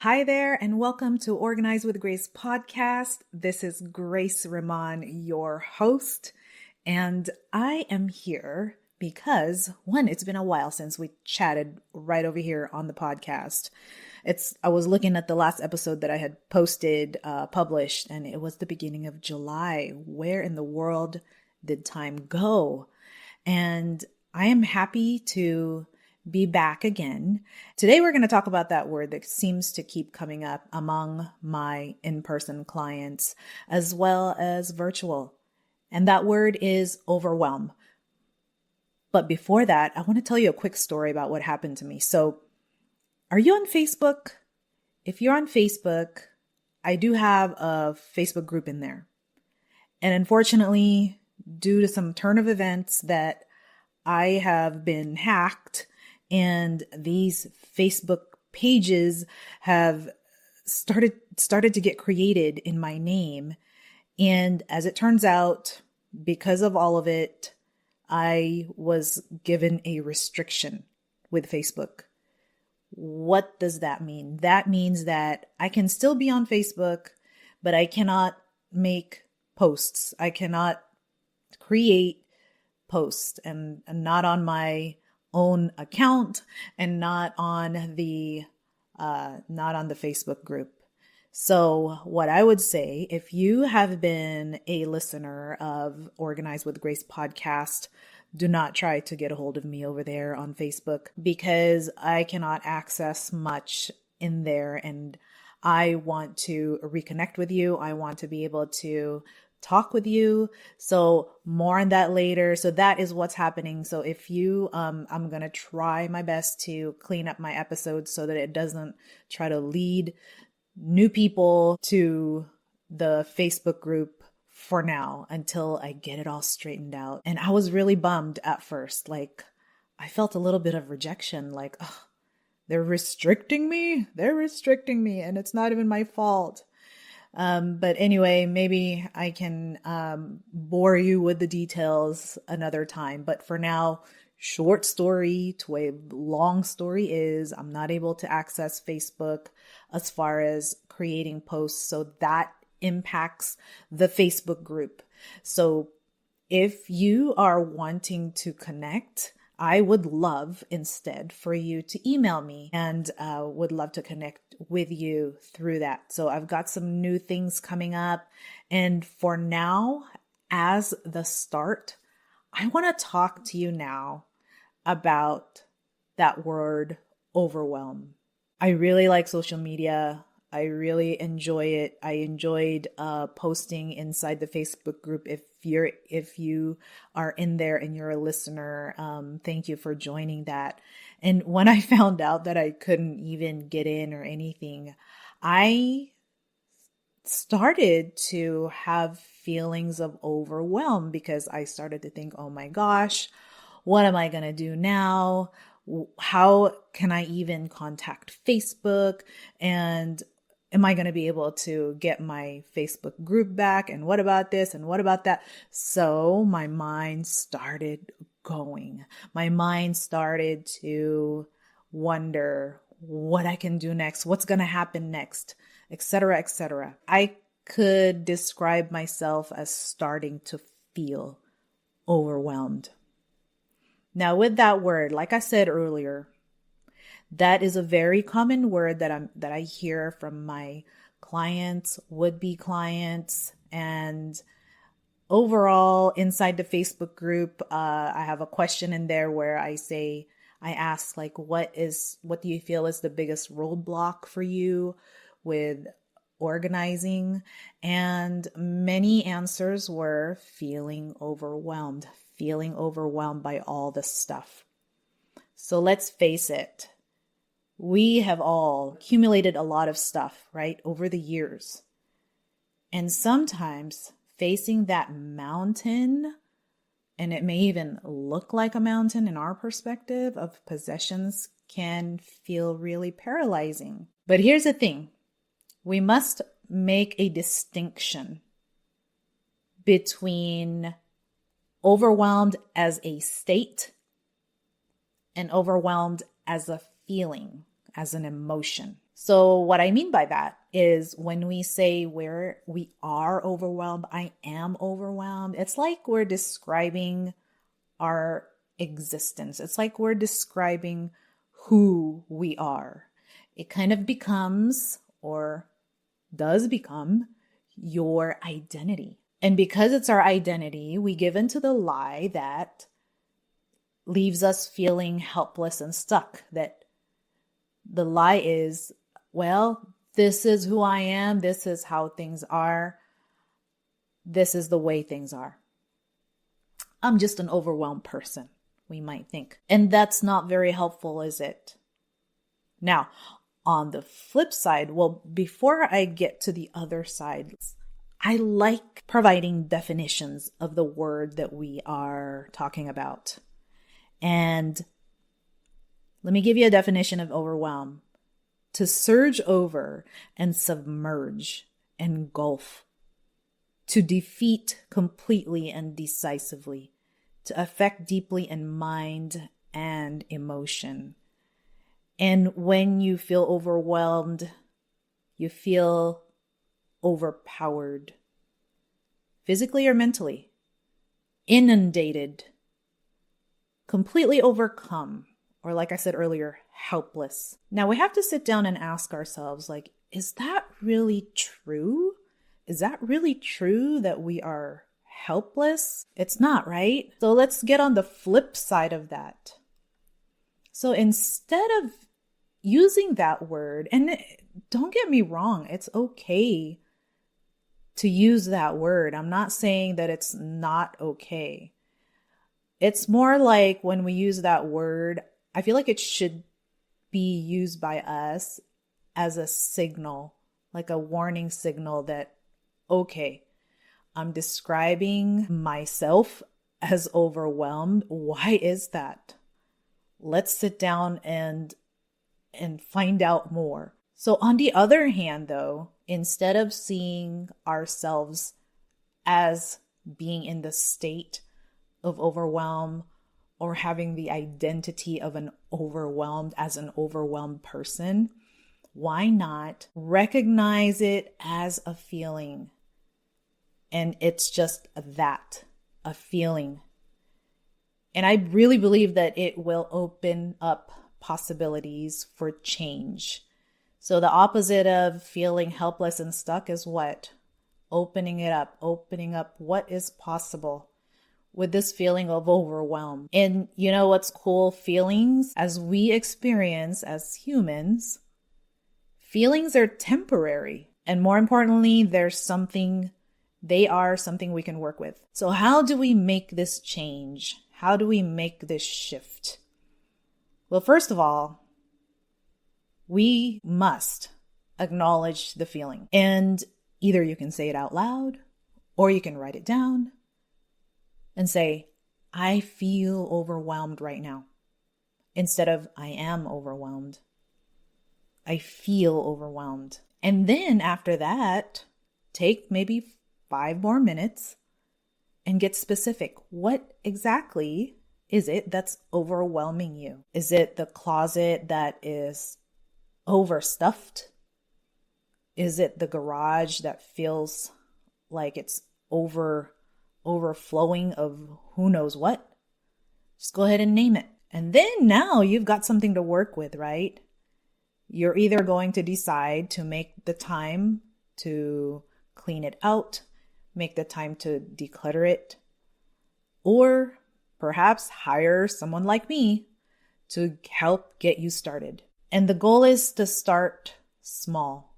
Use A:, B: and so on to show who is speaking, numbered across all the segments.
A: Hi there, and welcome to Organize with Grace podcast. This is Grace Ramon, your host, and I am here because one, it's been a while since we chatted right over here on the podcast. I was looking at the last episode that I had published, and it was the beginning of July. Where in the world did time go? And I am happy to be back again. Today, we're going to talk about that word that seems to keep coming up among my in-person clients as well as virtual. And that word is overwhelm. But before that, I want to tell you a quick story about what happened to me. So, are you on Facebook? If you're on Facebook, I do have a Facebook group in there. And unfortunately, due to some turn of events that I have been hacked, and these Facebook pages have started to get created in my name. And as it turns out, because of all of it, I was given a restriction with Facebook. What does that mean? That means that I can still be on Facebook, but I cannot make posts. I cannot create posts and not on my own account and not on the Facebook group. So what I would say, if you have been a listener of Organize with Grace podcast, do not try to get a hold of me over there on Facebook because I cannot access much in there, and I want to reconnect with you. I want to be able to talk with you. So more on that later. So that is what's happening. So if you, I'm going to try my best to clean up my episodes so that it doesn't try to lead new people to the Facebook group for now until I get it all straightened out. And I was really bummed at first. Like, I felt a little bit of rejection, like, oh, they're restricting me. And it's not even my fault. But anyway, maybe I can bore you with the details another time. But for now, short story to a long story is I'm not able to access Facebook as far as creating posts. So that impacts the Facebook group. So if you are wanting to connect, I would love instead for you to email me and would love to connect with you through that. So I've got some new things coming up. And for now, as the start, I want to talk to you now about that word overwhelm. I really like social media. I really enjoy it. I enjoyed posting inside the Facebook group. If you are in there and you're a listener, thank you for joining that. And when I found out that I couldn't even get in or anything, I started to have feelings of overwhelm because I started to think, oh my gosh, what am I going to do now? How can I even contact Facebook? And am I going to be able to get my Facebook group back? And what about this? And what about that? So my mind started going. My mind started to wonder what I can do next, what's going to happen next, etc., etc. I could describe myself as starting to feel overwhelmed. Now, with that word, like I said earlier, that is a very common word that I hear from my clients, would-be clients, and overall inside the Facebook group, I have a question in there where I ask like, what do you feel is the biggest roadblock for you with organizing? And many answers were feeling overwhelmed by all this stuff. So let's face it. We have all accumulated a lot of stuff, right, over the years. And sometimes facing that mountain, and it may even look like a mountain in our perspective of possessions, can feel really paralyzing. But here's the thing. We must make a distinction between overwhelmed as a state and overwhelmed as a feeling, as an emotion. So what I mean by that is when we say we are overwhelmed, I am overwhelmed, it's like we're describing our existence. It's like we're describing who we are. It kind of becomes, or does become, your identity. And because it's our identity, we give into the lie that leaves us feeling helpless and stuck. That the lie is, well, this is who I am. This is how things are. This is the way things are. I'm just an overwhelmed person, we might think. And that's not very helpful, is it? Now, on the flip side, well, before I get to the other side, I like providing definitions of the word that we are talking about. And let me give you a definition of overwhelm. To surge over and submerge, engulf. To defeat completely and decisively. To affect deeply in mind and emotion. And when you feel overwhelmed, you feel overpowered, physically or mentally, inundated, completely overcome, or like I said earlier, helpless. Now we have to sit down and ask ourselves, like, is that really true? Is that really true that we are helpless? It's not, right? So let's get on the flip side of that. So instead of using that word, and don't get me wrong, it's okay to use that word. I'm not saying that it's not okay. It's more like when we use that word, I feel like it should be used by us as a signal, like a warning signal that, okay, I'm describing myself as overwhelmed. Why is that? Let's sit down and find out more. So on the other hand, though, instead of seeing ourselves as being in the state of overwhelm or having the identity of an overwhelmed as an overwhelmed person, why not recognize it as a feeling? And it's just that, a feeling. And I really believe that it will open up possibilities for change. So the opposite of feeling helpless and stuck is what? Opening up what is possible with this feeling of overwhelm. And you know what's cool? Feelings, as we experience as humans, feelings are temporary. And more importantly, they are something we can work with. So how do we make this change? How do we make this shift? Well, first of all, we must acknowledge the feeling. And either you can say it out loud or you can write it down and say, I feel overwhelmed right now. Instead of I am overwhelmed. I feel overwhelmed. And then after that, take maybe 5 more minutes and get specific. What exactly is it that's overwhelming you? Is it the closet that is overstuffed? Is it the garage that feels like it's overflowing of who knows what? Just go ahead and name it. And then now you've got something to work with, right? You're either going to decide to make the time to clean it out, make the time to declutter it, or perhaps hire someone like me to help get you started. And the goal is to start small.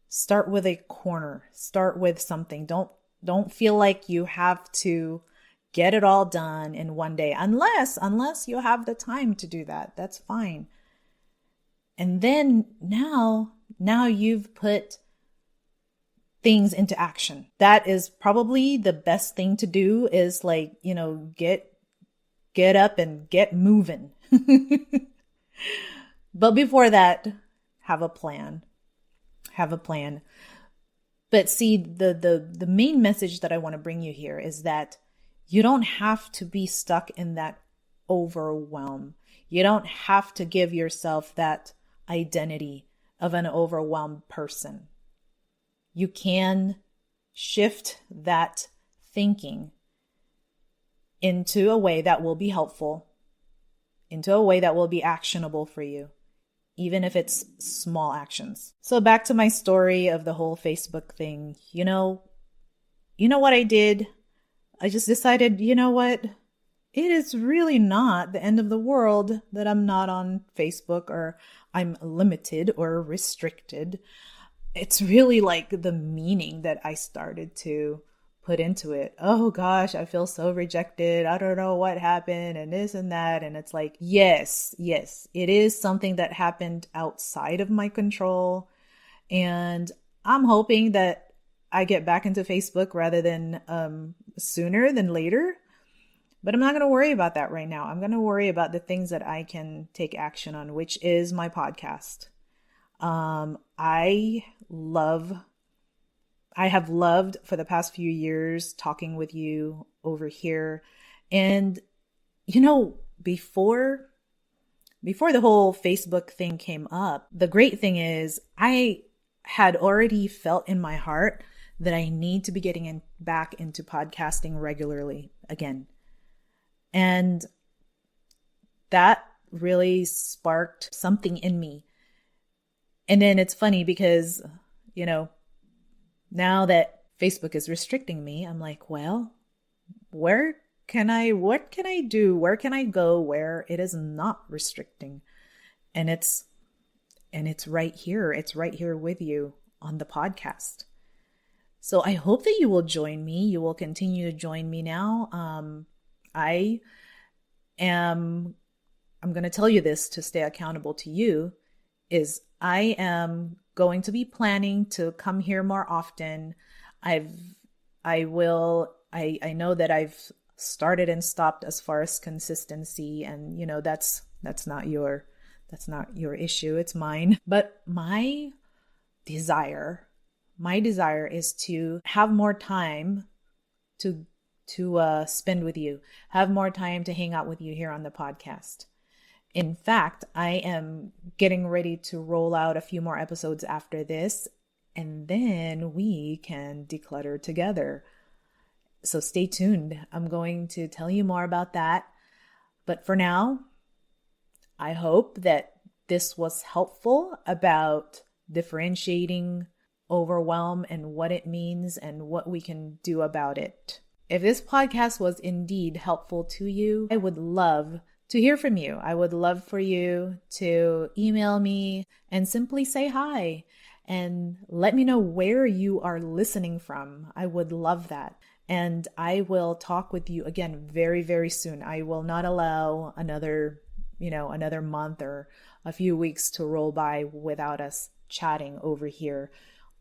A: Start with a corner. Start with something. Don't feel like you have to get it all done in one day, unless you have the time to do that. That's fine. And then now you've put things into action. That is probably the best thing to do, is get up and get moving. But before that, have a plan. But see, the main message that I want to bring you here is that you don't have to be stuck in that overwhelm. You don't have to give yourself that identity of an overwhelmed person. You can shift that thinking into a way that will be helpful, into a way that will be actionable for you, even if it's small actions. So back to my story of the whole Facebook thing. You know what I did? I just decided, you know what? It is really not the end of the world that I'm not on Facebook or I'm limited or restricted. It's really like the meaning that I started to put into it. Oh gosh, I feel so rejected. I don't know what happened and this and that. And it's like, yes, it is something that happened outside of my control. And I'm hoping that I get back into Facebook rather than sooner than later. But I'm not going to worry about that right now. I'm going to worry about the things that I can take action on, which is my podcast. I have loved for the past few years talking with you over here. And, before the whole Facebook thing came up, the great thing is I had already felt in my heart that I need to be getting back into podcasting regularly again. And that really sparked something in me. And then it's funny because, now that Facebook is restricting me, I'm like, well, what can I do? Where can I go where it is not restricting? And it's right here. It's right here with you on the podcast. So I hope that you will join me. You will continue to join me now. I'm going to tell you this to stay accountable to you, is I am going to be planning to come here more often. I know that I've started and stopped as far as consistency, and that's not your issue, it's mine. But my desire is to have more time to spend with you, have more time to hang out with you here on the podcast. In fact, I am getting ready to roll out a few more episodes after this, and then we can declutter together. So stay tuned. I'm going to tell you more about that. But for now, I hope that this was helpful about differentiating overwhelm and what it means and what we can do about it. If this podcast was indeed helpful to you, I would love to hear from you. I would love for you to email me and simply say hi and let me know where you are listening from. I would love that. And I will talk with you again very, very soon. I will not allow another month or a few weeks to roll by without us chatting over here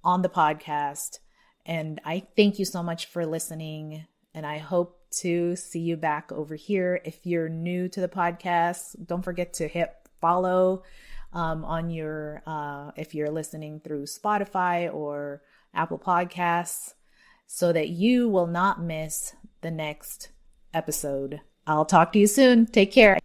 A: on the podcast. And I thank you so much for listening. And I hope to see you back over here. If you're new to the podcast, don't forget to hit follow on your, if you're listening through Spotify or Apple Podcasts, so that you will not miss the next episode. I'll talk to you soon. Take care.